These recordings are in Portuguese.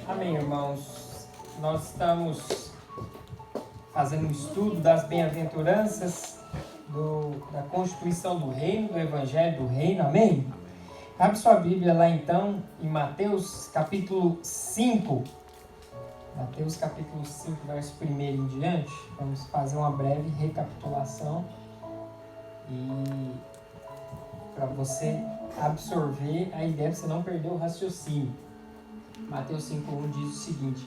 Amém, irmãos. Nós estamos fazendo um estudo das bem-aventuranças da Constituição do Reino, do Evangelho do Reino. Amém? Abre sua Bíblia lá então em Mateus capítulo 5. Mateus capítulo 5, verso 1 em diante. Vamos fazer uma breve recapitulação e para você absorver a ideia, para você não perder o raciocínio. Mateus 5:1 diz o seguinte: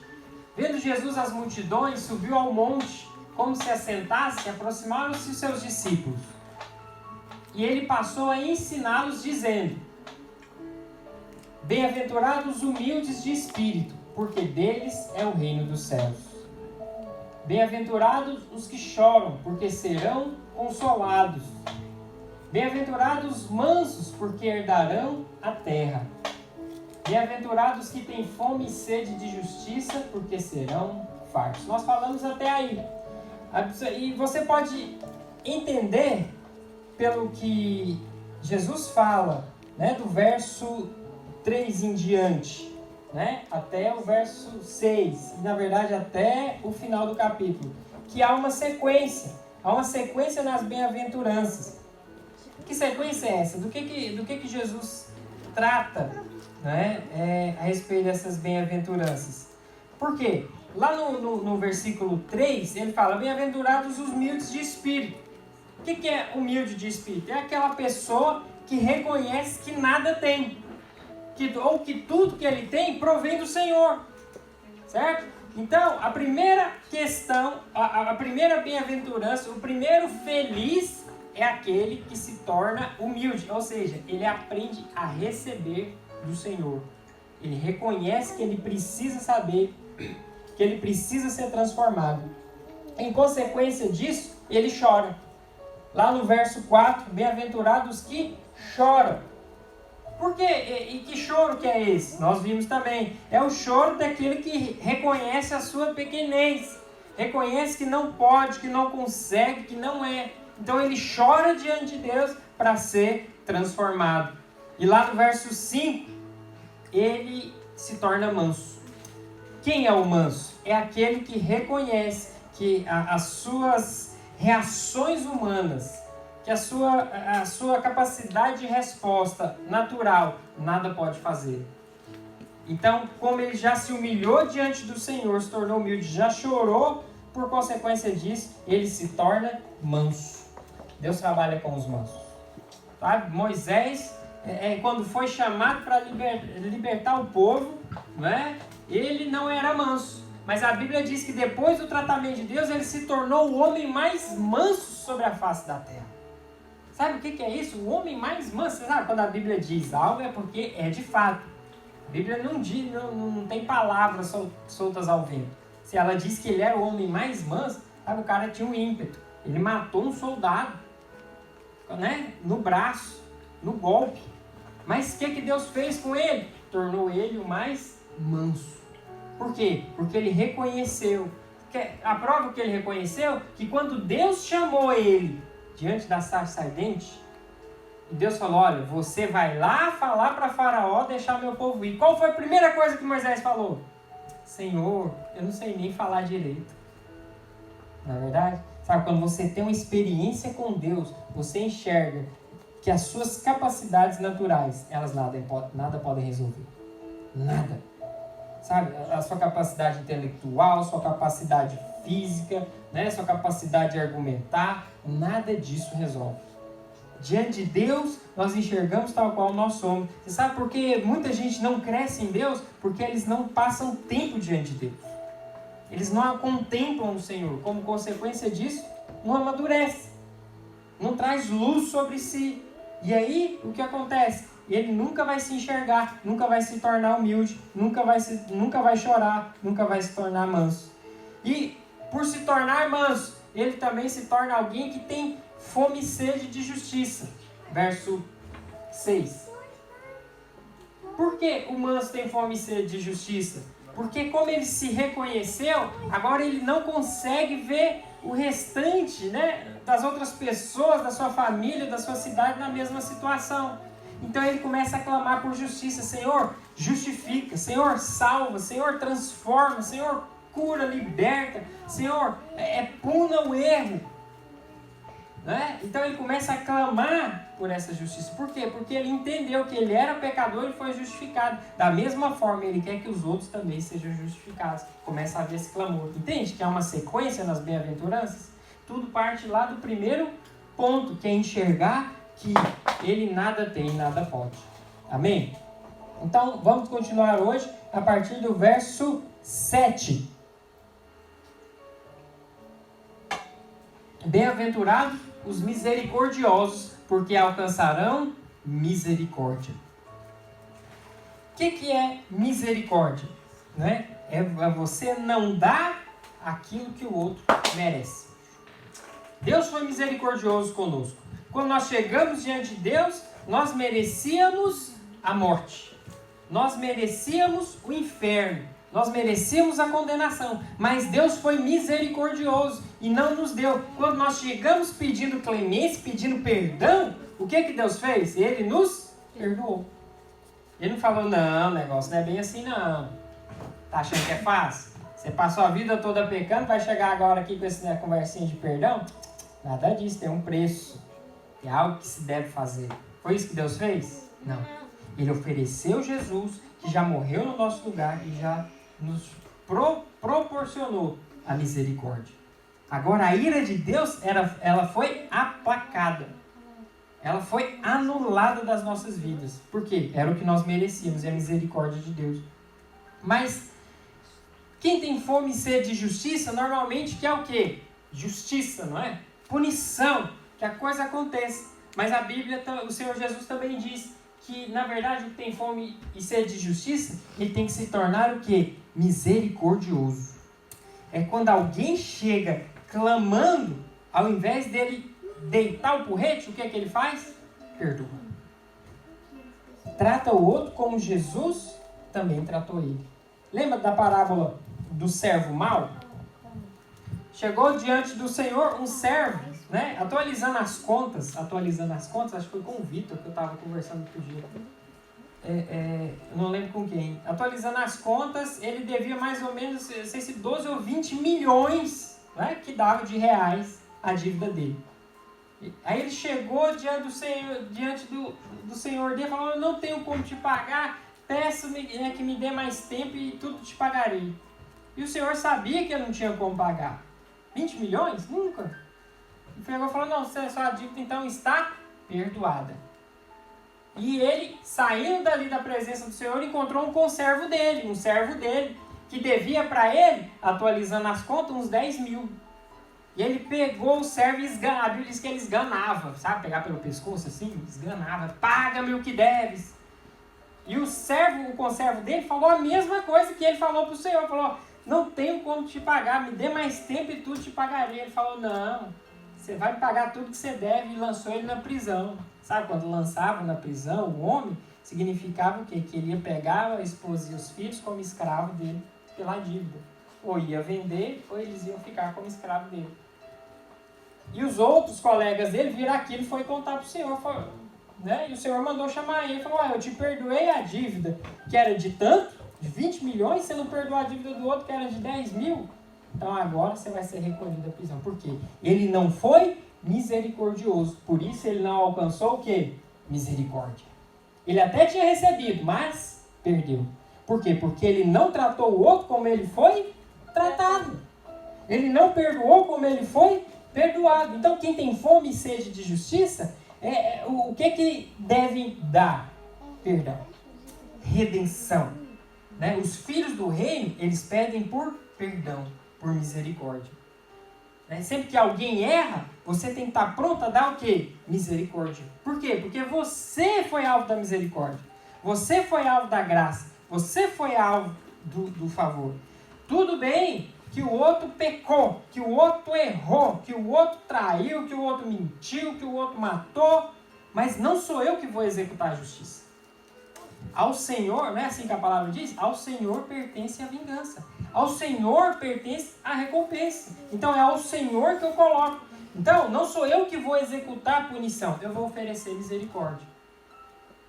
vendo Jesus as multidões, subiu ao monte, como se assentasse, aproximaram-se os seus discípulos. E ele passou a ensiná-los, dizendo: bem-aventurados os humildes de espírito, porque deles é o reino dos céus. Bem-aventurados os que choram, porque serão consolados. Bem-aventurados os mansos, porque herdarão a terra. Bem-aventurados que têm fome e sede de justiça, porque serão fartos. Nós falamos até aí. E você pode entender pelo que Jesus fala, né, do verso 3 em diante, né, até o verso 6, e na verdade até o final do capítulo, que há uma sequência nas bem-aventuranças. Que sequência é essa? Do que Jesus trata, né, a respeito dessas bem-aventuranças? Por quê? Lá no versículo 3, ele fala: bem-aventurados os humildes de espírito. O que é humilde de espírito? É aquela pessoa que reconhece que nada tem, ou que tudo que ele tem provém do Senhor, certo? Então, a primeira questão, a primeira bem-aventurança, o primeiro feliz é aquele que se torna humilde, ou seja, ele aprende a receber do Senhor. Ele reconhece que ele precisa saber, que ele precisa ser transformado. Em consequência disso, ele chora. Lá no verso 4, bem-aventurados que choram. Por quê? E que choro que é esse? Nós vimos também. É o choro daquele que reconhece a sua pequenez. Reconhece que não pode, que não consegue, que não é. Então ele chora diante de Deus para ser transformado. E lá no verso 5, ele se torna manso. Quem é o manso? É aquele que reconhece que as suas reações humanas, que a sua capacidade de resposta natural, nada pode fazer. Então, como ele já se humilhou diante do Senhor, se tornou humilde, já chorou, por consequência disso, ele se torna manso. Deus trabalha com os mansos. Tá? Moisés, quando foi chamado para libertar o povo, né, ele não era manso. Mas a Bíblia diz que depois do tratamento de Deus, ele se tornou o homem mais manso sobre a face da terra. Sabe o que é isso? O homem mais manso. Você sabe, quando a Bíblia diz algo, é porque é de fato. A Bíblia não tem palavras soltas ao vento. Se ela diz que ele era o homem mais manso, sabe, o cara tinha um ímpeto. Ele matou um soldado, né, no braço, no golpe. Mas o que Deus fez com ele? Tornou ele o mais manso. Por quê? Porque ele reconheceu. A prova que ele reconheceu, que quando Deus chamou ele diante da sarça ardente, e Deus falou: olha, você vai lá falar para Faraó deixar meu povo ir. Qual foi a primeira coisa que Moisés falou? Senhor, eu não sei nem falar direito. Não é verdade? Sabe, quando você tem uma experiência com Deus, você enxerga que as suas capacidades naturais, elas nada podem resolver. Nada. Sabe, a sua capacidade intelectual, sua capacidade física, né, sua capacidade de argumentar, nada disso resolve. Diante de Deus, nós enxergamos tal qual nós somos. Você sabe por que muita gente não cresce em Deus? Porque eles não passam tempo diante de Deus. Eles não contemplam o Senhor. Como consequência disso, não amadurece. Não traz luz sobre si. E aí, o que acontece? Ele nunca vai se enxergar, nunca vai se tornar humilde, nunca vai chorar, nunca vai se tornar manso. E, por se tornar manso, ele também se torna alguém que tem fome e sede de justiça. Verso 6. Por que o manso tem fome e sede de justiça? Porque como ele se reconheceu, agora ele não consegue ver o restante, né, das outras pessoas, da sua família, da sua cidade na mesma situação. Então ele começa a clamar por justiça. Senhor, justifica. Senhor, salva. Senhor, transforma. Senhor, cura, liberta. Senhor, puna o erro. Né? Então ele começa a clamar por essa justiça. Por quê? Porque ele entendeu que ele era pecador e foi justificado. Da mesma forma, ele quer que os outros também sejam justificados. Começa a haver esse clamor. Entende que há uma sequência nas bem-aventuranças? Tudo parte lá do primeiro ponto, que é enxergar que ele nada tem e nada pode. Amém? Então, vamos continuar hoje a partir do verso 7. Bem-aventurados os misericordiosos, porque alcançarão misericórdia. O que é misericórdia? Né? É você não dar aquilo que o outro merece. Deus foi misericordioso conosco. Quando nós chegamos diante de Deus, nós merecíamos a morte. Nós merecíamos o inferno. Nós merecíamos a condenação. Mas Deus foi misericordioso e não nos deu. Quando nós chegamos pedindo clemência, pedindo perdão, o que Deus fez? Ele nos perdoou. Ele não falou, não, o negócio não é bem assim não. Tá achando que é fácil? Você passou a vida toda pecando, vai chegar agora aqui com essa conversinha de perdão? Nada disso, tem um preço. É algo que se deve fazer. Foi isso que Deus fez? Não. Ele ofereceu Jesus, que já morreu no nosso lugar e já nos proporcionou a misericórdia. Agora a ira de Deus, ela foi aplacada. Ela foi anulada das nossas vidas. Por quê? Era o que nós merecíamos, é a misericórdia de Deus. Mas quem tem fome e sede de justiça, normalmente quer o quê? Justiça, não é? Punição, que a coisa aconteça. Mas a Bíblia, o Senhor Jesus também diz que, na verdade, o que tem fome e sede de justiça, ele tem que se tornar o quê? Misericordioso. É quando alguém chega clamando, ao invés dele deitar o porrete, o que é que ele faz? Perdoa. Trata o outro como Jesus também tratou ele. Lembra da parábola do servo mau? Chegou diante do Senhor um servo, né? Atualizando as contas, acho que foi com o Vitor que eu estava conversando outro dia. Eu não lembro com quem. Atualizando as contas, ele devia mais ou menos, não sei se 12 ou 20 milhões, né? Que dava de reais a dívida dele. Aí ele chegou diante do Senhor dele e falou, eu não tenho como te pagar, peço-me, né, que me dê mais tempo e tudo te pagarei. E o Senhor sabia que ele não tinha como pagar. 20 milhões? Nunca. E pegou e falou, não, sua dívida então está perdoada. E ele, saindo dali da presença do Senhor, encontrou um servo dele, que devia para ele, atualizando as contas, uns 10 mil. E ele pegou o servo e esganava. A Bíblia diz que ele esganava, sabe? Pegar pelo pescoço assim, esganava. Paga-me o que deves. E o conservo dele falou a mesma coisa que ele falou para o Senhor. Falou, não tenho como te pagar, me dê mais tempo e tudo te pagarei. Ele falou, não, você vai me pagar tudo que você deve. E lançou ele na prisão. Sabe, quando lançavam na prisão o homem, significava o quê? Que ele ia pegar a esposa e os filhos como escravo dele pela dívida. Ou ia vender, ou eles iam ficar como escravo dele. E os outros colegas dele viram aquilo e foi contar para o Senhor. Né? E o Senhor mandou chamar ele e falou, eu te perdoei a dívida que era de tanto, de 20 milhões, você não perdoou a dívida do outro que era de 10 mil. Então agora você vai ser recolhido da prisão. Por quê? Ele não foi misericordioso. Por isso ele não alcançou o quê? Misericórdia. Ele até tinha recebido, mas perdeu. Por quê? Porque ele não tratou o outro como ele foi tratado. Ele não perdoou como ele foi perdoado. Então quem tem fome e sede de justiça, o que devem dar? Perdão. Redenção. Né? Os filhos do reino, eles pedem por perdão, por misericórdia. Né? Sempre que alguém erra, você tem que estar pronto a dar o quê? Misericórdia. Por quê? Porque você foi alvo da misericórdia. Você foi alvo da graça. Você foi alvo do favor. Tudo bem que o outro pecou, que o outro errou, que o outro traiu, que o outro mentiu, que o outro matou, mas não sou eu que vou executar a justiça. Ao Senhor, não é assim que a palavra diz? Ao Senhor pertence a vingança. Ao Senhor pertence a recompensa. Então é ao Senhor que eu coloco. Então não sou eu que vou executar a punição, eu vou oferecer misericórdia.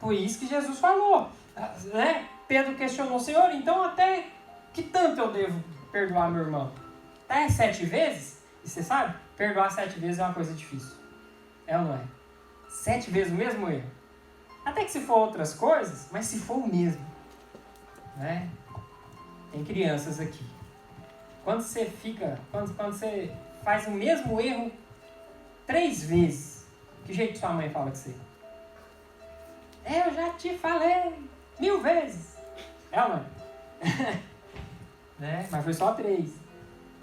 Por isso que Jesus falou, né? Pedro questionou: Senhor, então até que tanto eu devo perdoar meu irmão? Até 7 vezes? E você sabe, perdoar 7 vezes é uma coisa difícil. É ou não é? 7 vezes o mesmo erro. Até que se for outras coisas, mas se for o mesmo, né? Tem crianças aqui. Quando você faz o mesmo erro 3 vezes, que jeito sua mãe fala com você? Eu já te falei 1000 vezes. É ou não é? Né? Mas foi só 3.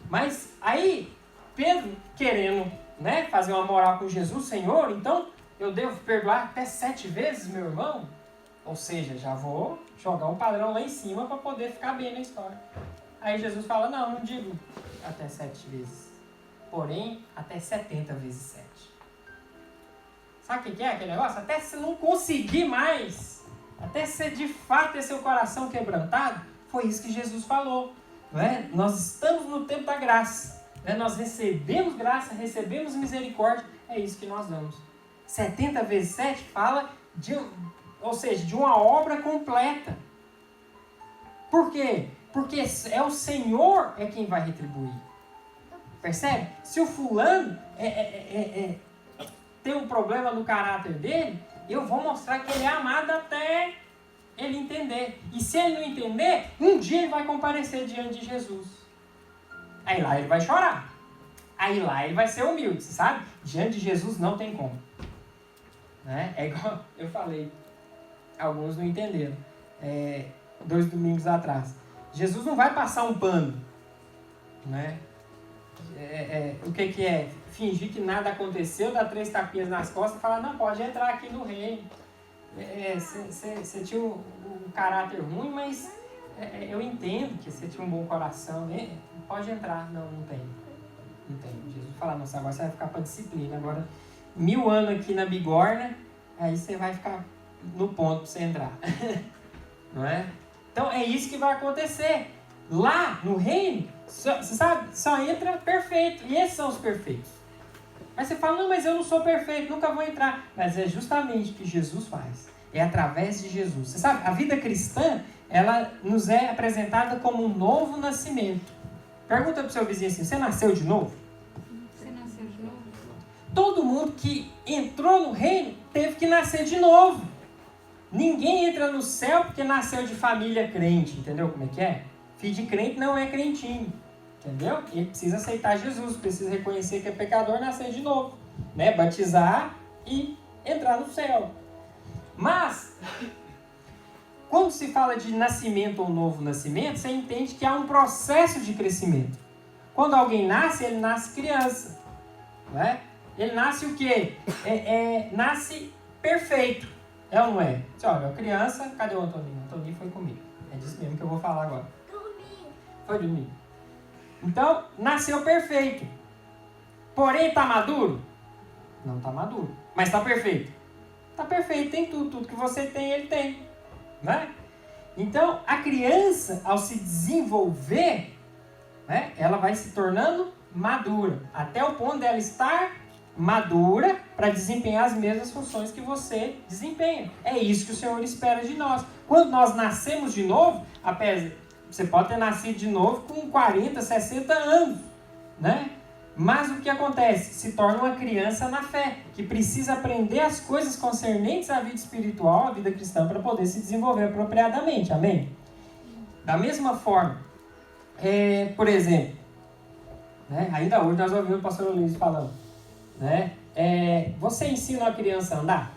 Mas aí, Pedro querendo, né, fazer uma moral com Jesus: Senhor, então eu devo perdoar até 7 vezes meu irmão? Ou seja, já vou jogar um padrão lá em cima para poder ficar bem na história. Aí Jesus fala: não digo até 7 vezes, porém até 70 vezes 7. Sabe o que é aquele negócio? Até você não conseguir mais, até você de fato ter seu coração quebrantado. Foi isso que Jesus falou, não é? Nós estamos no tempo da graça, né? Nós recebemos graça, recebemos misericórdia, é isso que nós damos. 70 vezes 7 fala de uma obra completa. Por quê? Porque é o Senhor quem vai retribuir. Percebe? Se o fulano tem um problema no caráter dele, eu vou mostrar que ele é amado até ele entender. E se ele não entender, um dia ele vai comparecer diante de Jesus. Aí lá ele vai chorar. Aí lá ele vai ser humilde, sabe? Diante de Jesus não tem como. Né? É igual eu falei, alguns não entenderam. 2 domingos atrás. Jesus não vai passar um pano, né? O que é? Fingir que nada aconteceu, dar 3 tapinhas nas costas e falar: não, pode entrar aqui no reino. Você tinha um caráter ruim, mas eu entendo que você tinha um bom coração. Pode entrar. Não tem. Jesus fala: nossa, agora você vai ficar para disciplina. Agora, 1000 anos aqui na bigorna, aí você vai ficar no ponto para você entrar. Não é? Então é isso que vai acontecer. Lá no reino, você sabe, só entra perfeito. E esses são os perfeitos. Aí você fala: não, mas eu não sou perfeito, nunca vou entrar. Mas é justamente o que Jesus faz. É através de Jesus. Você sabe, a vida cristã, ela nos é apresentada como um novo nascimento. Pergunta para o seu vizinho assim: você nasceu de novo? Você nasceu de novo? Todo mundo que entrou no reino teve que nascer de novo. Ninguém entra no céu porque nasceu de família crente, entendeu como é que é? Filho de crente não é crentinho, entendeu? Ele precisa aceitar Jesus, precisa reconhecer que é pecador, nascer de novo, né? Batizar e entrar no céu. Mas, quando se fala de nascimento ou novo nascimento, você entende que há um processo de crescimento. Quando alguém nasce, ele nasce criança, né? Ele nasce o quê? Nasce perfeito. É ou não é? Você olha, criança, cadê o Antoninho? O Antoninho foi comigo. É disso mesmo que eu vou falar agora. Foi dormir. Então, nasceu perfeito. Porém, está maduro? Não está maduro. Mas está perfeito? Está perfeito, tem tudo. Tudo que você tem, ele tem. Né? Então, a criança, ao se desenvolver, né, ela vai se tornando madura. Até o ponto dela estar madura para desempenhar as mesmas funções que você desempenha. É isso que o Senhor espera de nós. Quando nós nascemos de novo, você pode ter nascido de novo com 40, 60 anos, né? Mas o que acontece? Se torna uma criança na fé, que precisa aprender as coisas concernentes à vida espiritual, à vida cristã, para poder se desenvolver apropriadamente. Amém? Da mesma forma, por exemplo, né? Ainda hoje nós ouvimos o pastor Luiz falando, né? Você ensina a criança a andar?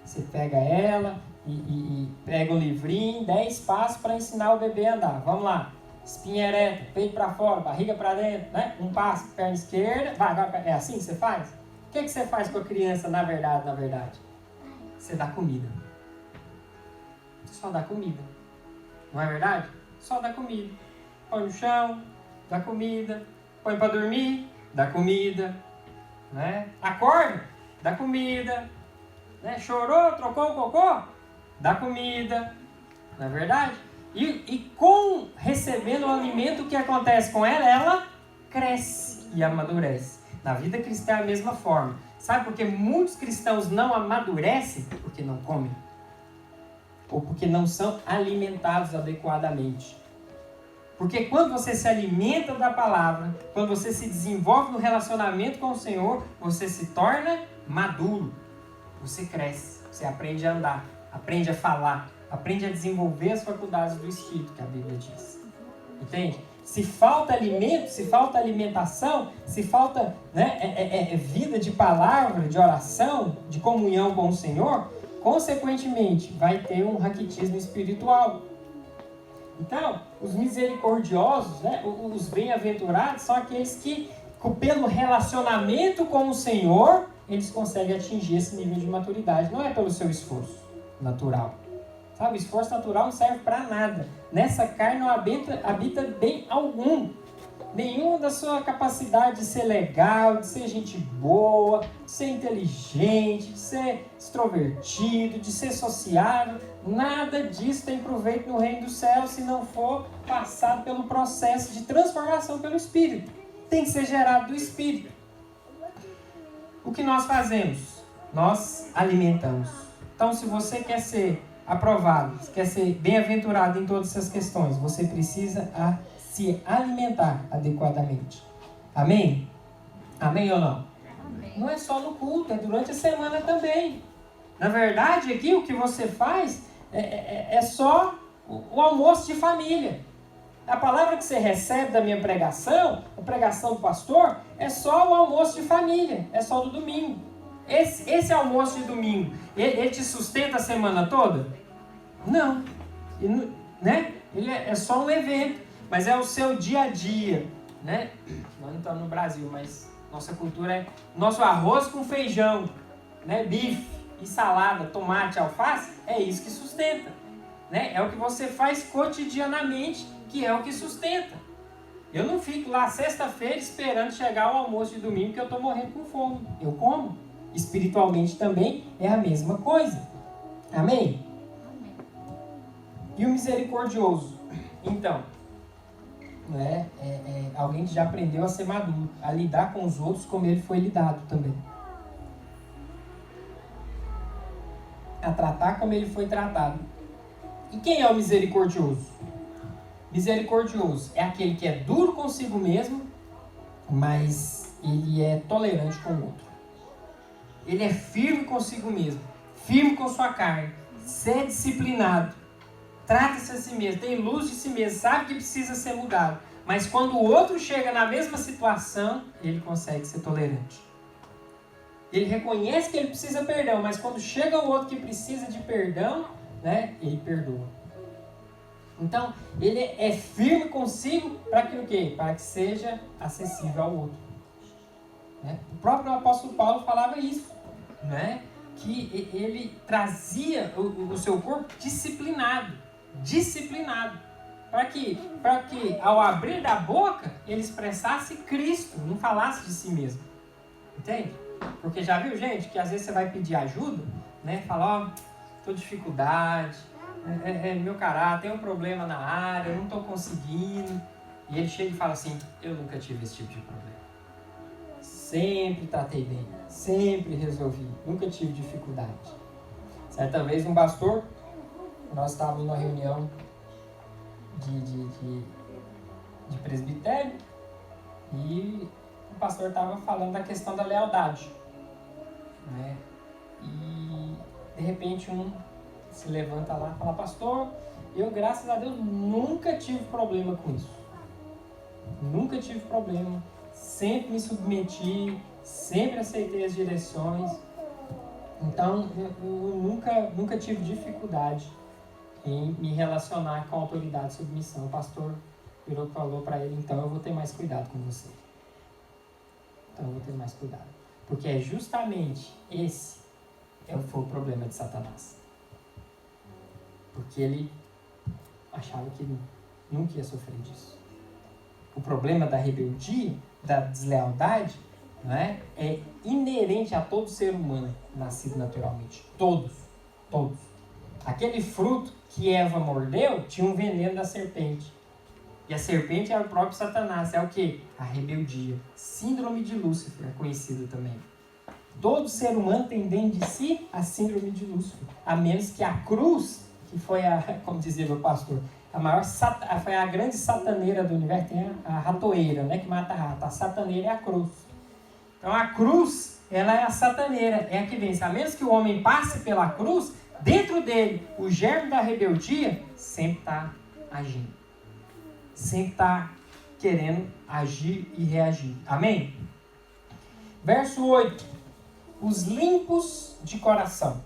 Você pega ela e pega um livrinho, 10 passos para ensinar o bebê a andar. Vamos lá. Espinha ereta, peito para fora, barriga para dentro, né? Um passo, perna esquerda, vai. É assim que você faz? O que você faz com a criança na verdade? Você dá comida. Você só dá comida. Não é verdade? Só dá comida. Põe no chão, dá comida. Põe para dormir, dá comida. Né? Acorda, dá comida. Né? Chorou, trocou o cocô, dá comida. Não é verdade? E com recebendo o alimento, o que acontece com ela? Ela cresce e amadurece. Na vida cristã é a mesma forma. Sabe por que muitos cristãos não amadurecem? Porque não comem. Ou porque não são alimentados adequadamente. Porque quando você se alimenta da palavra, quando você se desenvolve no relacionamento com o Senhor, você se torna maduro. Você cresce, você aprende a andar, aprende a falar, aprende a desenvolver as faculdades do Espírito, que a Bíblia diz. Entende? Se falta alimento, se falta alimentação, se falta vida de palavra, de oração, de comunhão com o Senhor, consequentemente vai ter um raquitismo espiritual. Então, os misericordiosos, os bem-aventurados, são aqueles que, pelo relacionamento com o Senhor, eles conseguem atingir esse nível de maturidade. Não é pelo seu esforço natural. Sabe, o esforço natural não serve para nada. Nessa carne não habita bem algum. Nenhuma da sua capacidade de ser legal, de ser gente boa, de ser inteligente, de ser extrovertido, de ser sociável. Nada disso tem proveito no reino dos céus se não for passado pelo processo de transformação pelo Espírito. Tem que ser gerado do Espírito. O que nós fazemos? Nós alimentamos. Então, se você quer ser aprovado, se quer ser bem-aventurado em todas essas questões, você precisa se alimentar adequadamente. Amém? Amém ou não? Amém. Não é só no culto, é durante a semana também. Na verdade, aqui o que você faz é só o almoço de família. A palavra que você recebe da minha pregação, a pregação do pastor, é só o almoço de família, é só do domingo. Esse almoço de domingo, ele te sustenta a semana toda? Não. Ele é só um evento, mas é o seu dia a dia. Nós não estamos no Brasil, mas nossa cultura é nosso arroz com feijão, bife e salada, tomate, alface, é isso que sustenta. É o que você faz cotidianamente, que é o que sustenta. Eu não fico lá sexta-feira esperando chegar o almoço de domingo que eu estou morrendo com fome. Eu como. Espiritualmente também é a mesma coisa. Amém? Amém. E o misericordioso? Então, alguém que já aprendeu a ser maduro, a lidar com os outros como ele foi lidado também. A tratar como ele foi tratado. E quem é o misericordioso? Misericordioso é aquele que é duro consigo mesmo, mas ele é tolerante com o outro. Ele é firme consigo mesmo, firme com sua carne, é disciplinado, trata-se a si mesmo, tem luz de si mesmo, sabe que precisa ser mudado. Mas quando o outro chega na mesma situação, ele consegue ser tolerante. Ele reconhece que ele precisa perdão, mas quando chega o outro que precisa de perdão, ele perdoa. Então, ele é firme consigo para que o quê? Para que seja acessível ao outro. O próprio apóstolo Paulo falava isso, que ele trazia o seu corpo disciplinado, para que ao abrir da boca ele expressasse Cristo, não falasse de si mesmo. Entende? Porque já viu, gente, que às vezes você vai pedir ajuda, fala, estou com dificuldade, meu caráter, tem um problema na área, eu não estou conseguindo. E ele chega e fala assim, eu nunca tive esse tipo de problema. Sempre tratei bem, sempre resolvi, nunca tive dificuldade. Certa vez um pastor, nós estávamos numa reunião de presbitério e o pastor estava falando da questão da lealdade. E de repente um se levanta lá e fala, pastor, eu graças a Deus nunca tive problema com isso. Nunca tive problema. Sempre me submeti, sempre aceitei as direções. Então, eu nunca tive dificuldade em me relacionar com a autoridade de submissão. O pastor virou e falou para ele, então eu vou ter mais cuidado com você. Porque é justamente esse foi o problema de Satanás. Porque ele achava que nunca ia sofrer disso. O problema da rebeldia, da deslealdade, é inerente a todo ser humano nascido naturalmente. Todos. Aquele fruto que Eva mordeu tinha um veneno da serpente. E a serpente é o próprio Satanás. É o quê? A rebeldia. Síndrome de Lúcifer é conhecido também. Todo ser humano tem dentro de si a síndrome de Lúcifer. A menos que a cruz, que foi como dizia meu pastor, foi a grande sataneira do universo, tem a ratoeira, né, que mata rato. A sataneira é a cruz. Então a cruz, ela é a sataneira, é a que vence. A menos que o homem passe pela cruz, dentro dele, o germe da rebeldia sempre está agindo. Sempre está querendo agir e reagir. Amém? Verso 8. Os limpos de coração.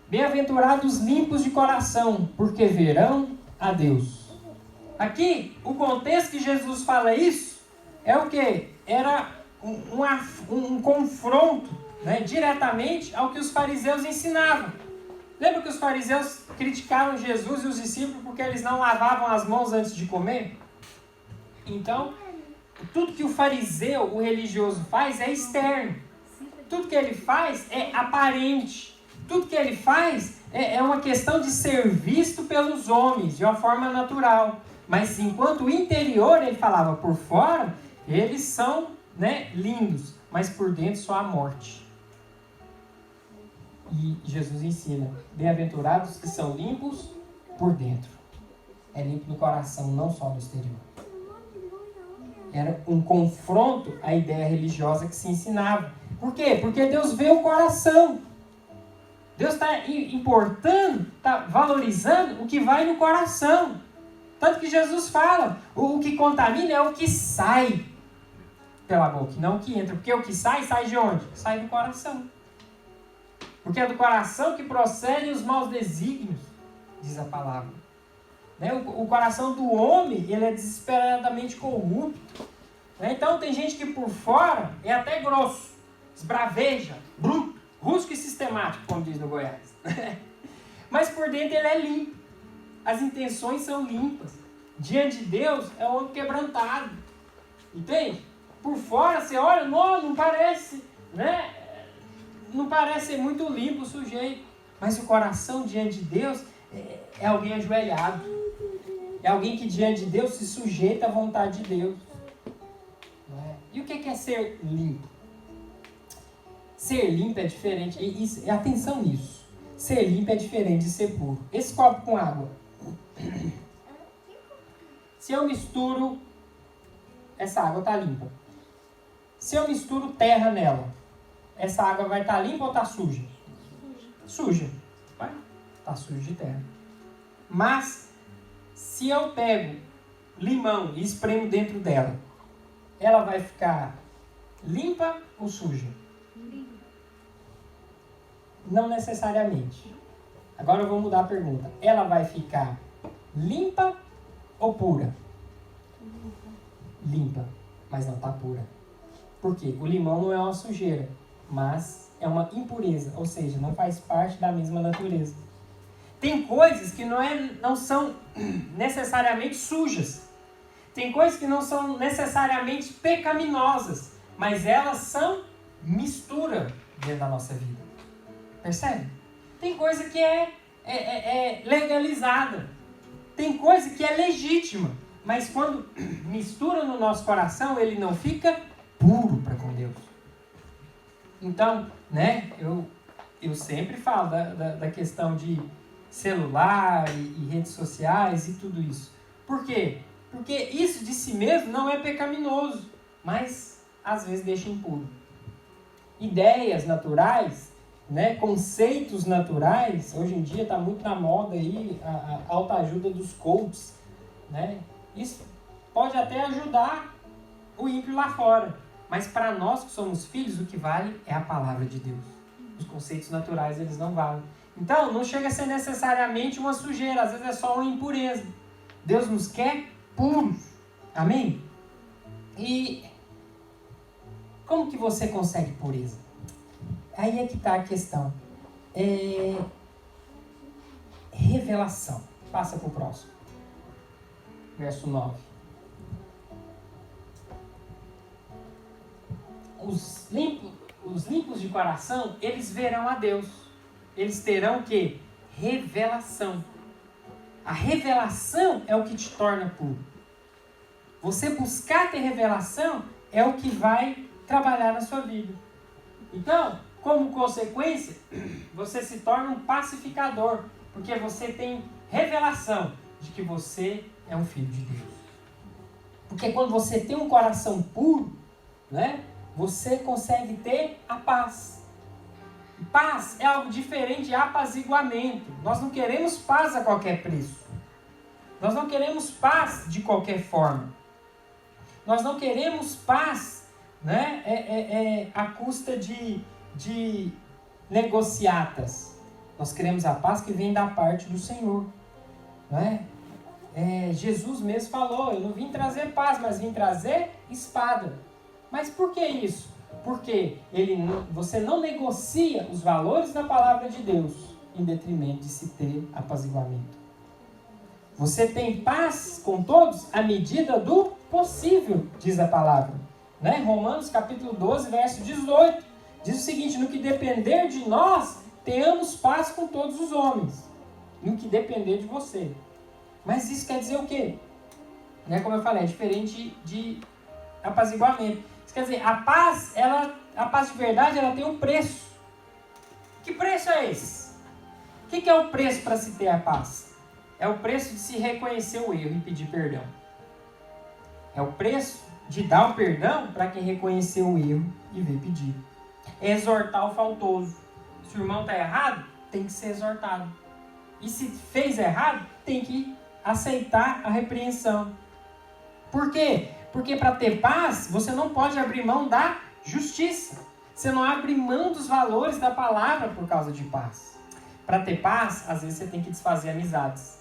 Bem-aventurados limpos de coração, porque verão a Deus. Aqui, o contexto que Jesus fala isso é o quê? Era um confronto, né, diretamente ao que os fariseus ensinavam. Lembra que os fariseus criticaram Jesus e os discípulos porque eles não lavavam as mãos antes de comer? Então, tudo que o fariseu, o religioso, faz é externo. Tudo que ele faz é aparente. Tudo que ele faz é uma questão de ser visto pelos homens de uma forma natural. Mas enquanto o interior, ele falava, por fora, eles são, né, lindos, mas por dentro só a morte. E Jesus ensina, bem-aventurados que são limpos por dentro. É limpo no coração, não só no exterior. Era um confronto à ideia religiosa que se ensinava. Por quê? Porque Deus vê o coração. Deus está importando, está valorizando o que vai no coração. Tanto que Jesus fala, o que contamina é o que sai pela boca, não o que entra. Porque o que sai de onde? Sai do coração. Porque é do coração que procedem os maus desígnios, diz a palavra. Né? O coração do homem, ele é desesperadamente corrupto. Né? Então tem gente que por fora é até grosso, esbraveja, bruto, rústico e sistemático, como diz no Goiás. Mas por dentro ele é limpo. As intenções são limpas. Diante de Deus é um homem quebrantado. Entende? Por fora você olha, não parece, né? Não parece ser muito limpo o sujeito. Mas o coração diante de Deus é alguém ajoelhado. É alguém que diante de Deus se sujeita à vontade de Deus. E o que é ser limpo? Ser limpo é diferente. E atenção nisso. Ser limpo é diferente de ser puro. Esse copo com água. Se eu misturo, essa água está limpa. Se eu misturo terra nela, essa água vai estar limpa ou está suja? Suja. Vai? Está suja de terra. Mas, se eu pego limão e espremo dentro dela, ela vai ficar limpa ou suja? Não necessariamente. Agora eu vou mudar a pergunta. Ela vai ficar limpa ou pura? Limpa, mas não está pura. Por quê? O limão não é uma sujeira, mas é uma impureza, ou seja, não faz parte da mesma natureza. Tem coisas que não são necessariamente sujas. Tem coisas que não são necessariamente pecaminosas, mas elas são mistura dentro da nossa vida. Percebe? Tem coisa que é legalizada. Tem coisa que é legítima. Mas quando mistura no nosso coração, ele não fica puro para com Deus. Então, né, eu sempre falo da questão de celular e redes sociais e tudo isso. Por quê? Porque isso de si mesmo não é pecaminoso, mas às vezes deixa impuro. Ideias naturais, né, conceitos naturais, hoje em dia está muito na moda aí a autoajuda dos coaches, né? Isso pode até ajudar o ímpio lá fora, mas para nós que somos filhos, o que vale é a palavra de Deus. Os conceitos naturais, eles não valem. Então, não chega a ser necessariamente uma sujeira, às vezes é só uma impureza. Deus nos quer puros. Amém? E como que você consegue pureza? Aí é que está a questão. Revelação. Passa para o próximo. Verso 9. Os limpos de coração, eles verão a Deus. Eles terão o quê? Revelação. A revelação é o que te torna puro. Você buscar ter revelação é o que vai trabalhar na sua vida. Então, como consequência, você se torna um pacificador, porque você tem revelação de que você é um filho de Deus. Porque quando você tem um coração puro, né, você consegue ter a paz. E paz é algo diferente de apaziguamento. Nós não queremos paz a qualquer preço. Nós não queremos paz de qualquer forma. Nós não queremos paz, né, à custa de negociatas. Nós queremos a paz que vem da parte do Senhor. Né? Jesus mesmo falou, eu não vim trazer paz, mas vim trazer espada. Mas por que isso? Porque você não negocia os valores da palavra de Deus em detrimento de se ter apaziguamento. Você tem paz com todos à medida do possível, diz a palavra. Né? Romanos capítulo 12, verso 18. Diz o seguinte, no que depender de nós, tenhamos paz com todos os homens. No que depender de você. Mas isso quer dizer o quê? Né? Como eu falei, é diferente de apaziguamento. Isso quer dizer, a paz de verdade, ela tem um preço. Que preço é esse? O que é o preço para se ter a paz? É o preço de se reconhecer o erro e pedir perdão. É o preço de dar o perdão para quem reconheceu o erro e veio pedir. É exortar o faltoso. Se o irmão está errado, tem que ser exortado. E se fez errado, tem que aceitar a repreensão. Por quê? Porque para ter paz, você não pode abrir mão da justiça. Você não abre mão dos valores da palavra por causa de paz. Para ter paz, às vezes você tem que desfazer amizades.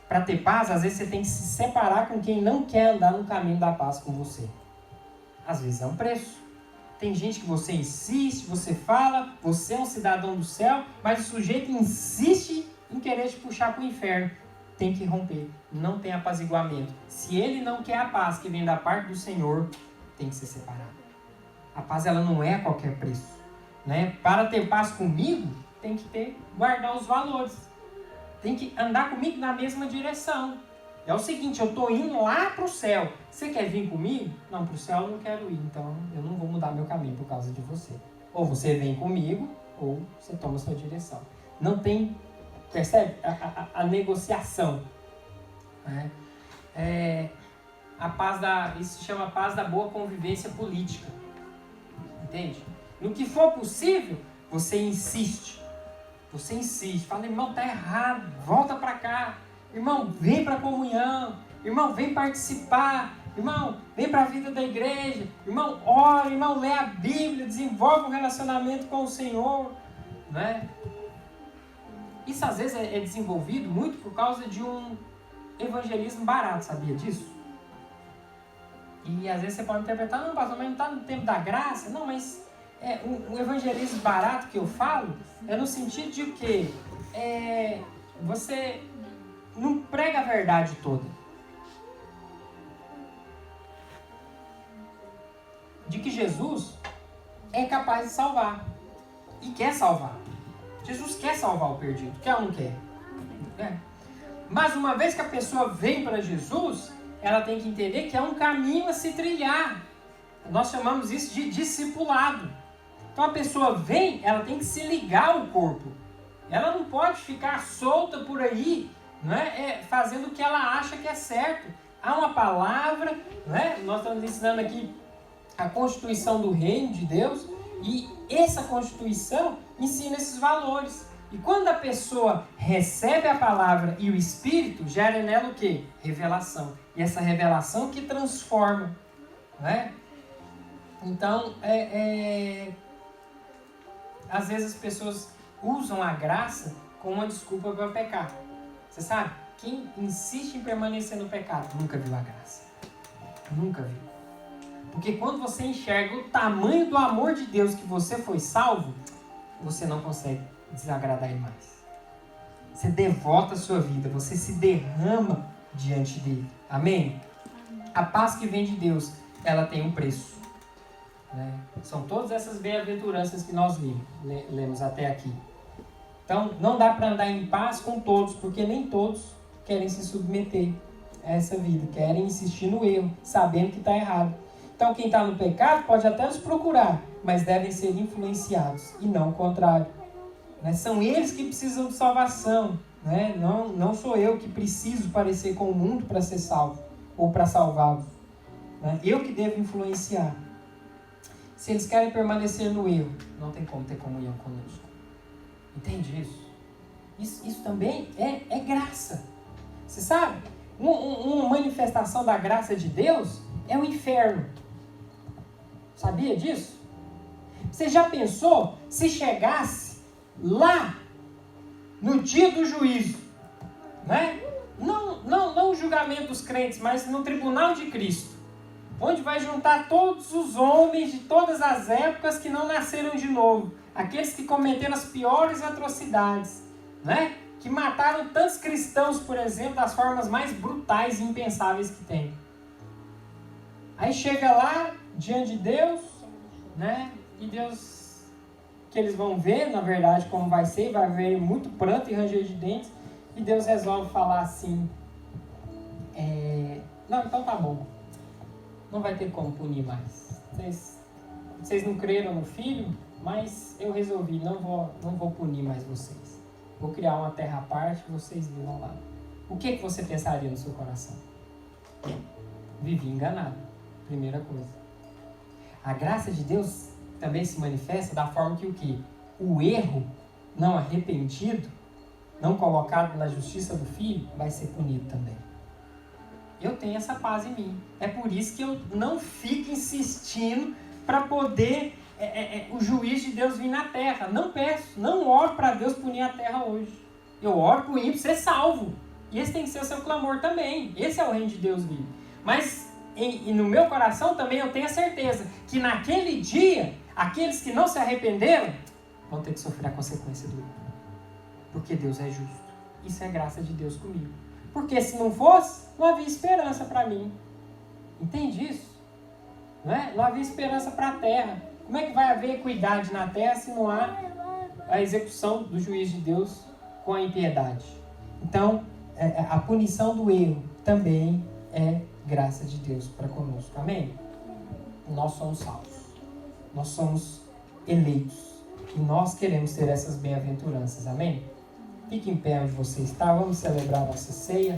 Para ter paz, às vezes você tem que se separar com quem não quer andar no caminho da paz com você. Às vezes é um preço. Tem gente que você insiste, você fala, você é um cidadão do céu, mas o sujeito insiste em querer te puxar para o inferno. Tem que romper. Não tem apaziguamento. Se ele não quer a paz que vem da parte do Senhor, tem que ser separado. A paz, ela não é a qualquer preço. Né? Para ter paz comigo, tem que guardar os valores. Tem que andar comigo na mesma direção. É o seguinte, eu estou indo lá para o céu. Você quer vir comigo? Não, para o céu eu não quero ir. Então, eu não vou mudar meu caminho por causa de você. Ou você vem comigo, ou você toma a sua direção. Não tem... Percebe? A negociação. Né? Isso se chama paz da boa convivência política. Entende? No que for possível, você insiste. Você insiste. Fala, irmão, tá errado. Volta para cá. Irmão, vem para a comunhão. Irmão, vem participar. Irmão, vem para a vida da igreja. Irmão, ora. Irmão, lê a Bíblia. Desenvolve um relacionamento com o Senhor. Né? Isso às vezes é desenvolvido muito por causa de um evangelismo barato, sabia disso? E às vezes você pode interpretar, não, pastor, mas não está no tempo da graça. Não, mas o evangelismo barato que eu falo é no sentido de que você não prega a verdade toda. De que Jesus é capaz de salvar e quer salvar. Jesus quer salvar o perdido, quer ou não quer? Mas uma vez que a pessoa vem para Jesus, ela tem que entender que é um caminho a se trilhar. Nós chamamos isso de discipulado. Então a pessoa vem, ela tem que se ligar ao corpo. Ela não pode ficar solta por aí, né, fazendo o que ela acha que é certo. Há uma palavra, né, nós estamos ensinando aqui a constituição do reino de Deus, e essa constituição ensina esses valores. E quando a pessoa recebe a palavra e o Espírito, gera nela o quê? Revelação. E essa revelação que transforma. Né? Então, às vezes as pessoas usam a graça como uma desculpa para pecar. Você sabe? Quem insiste em permanecer no pecado nunca viu a graça. Nunca viu. Porque quando você enxerga o tamanho do amor de Deus que você foi salvo, você não consegue desagradar Ele mais. Você devota a sua vida, você se derrama diante dele. Amém? A paz que vem de Deus, ela tem um preço. Né? São todas essas bem-aventuranças que nós lemos até aqui. Então, não dá para andar em paz com todos, porque nem todos querem se submeter a essa vida, querem insistir no erro, sabendo que está errado. Então quem está no pecado pode até nos procurar, mas devem ser influenciados e não o contrário. Né? São eles que precisam de salvação. Né? Não sou eu que preciso parecer com o mundo para ser salvo ou para salvá-lo. Né? Eu que devo influenciar. Se eles querem permanecer no erro, não tem como ter comunhão conosco. Entende isso? Isso também é graça. Você sabe? Uma manifestação da graça de Deus é o inferno. Sabia disso? Você já pensou se chegasse lá no dia do juízo, né? Não o julgamento dos crentes, mas no tribunal de Cristo, onde vai juntar todos os homens de todas as épocas que não nasceram de novo, aqueles que cometeram as piores atrocidades, né? Que mataram tantos cristãos, por exemplo, das formas mais brutais e impensáveis que tem. Aí chega lá, diante de Deus, né? E Deus, que eles vão ver, na verdade, como vai ser, vai haver muito pranto e ranger de dentes, e Deus resolve falar assim, não, então tá bom, não vai ter como punir mais. Vocês não creram no Filho, mas eu resolvi, não vou punir mais vocês. Vou criar uma terra à parte, vocês vivam lá. O que você pensaria no seu coração? Vivi enganado, primeira coisa. A graça de Deus também se manifesta da forma que o quê? O erro não arrependido, não colocado na justiça do Filho, vai ser punido também. Eu tenho essa paz em mim. É por isso que eu não fico insistindo para poder o juiz de Deus vir na terra. Não peço, não oro para Deus punir a terra hoje. Eu oro para o ímpio ser salvo. E esse tem que ser o seu clamor também. Esse é o reino de Deus vir. Mas e no meu coração também eu tenho a certeza que naquele dia, aqueles que não se arrependeram vão ter que sofrer a consequência do erro. Porque Deus é justo. Isso é graça de Deus comigo. Porque se não fosse, não havia esperança para mim. Entende isso? Não é? Não havia esperança para a terra. Como é que vai haver equidade na terra se não há a execução do juízo de Deus com a impiedade? Então, a punição do erro também é graça de Deus para conosco. Amém? Nós somos salvos. Nós somos eleitos. E nós queremos ter essas bem-aventuranças. Amém? Fique em pé onde você está. Vamos celebrar a nossa ceia.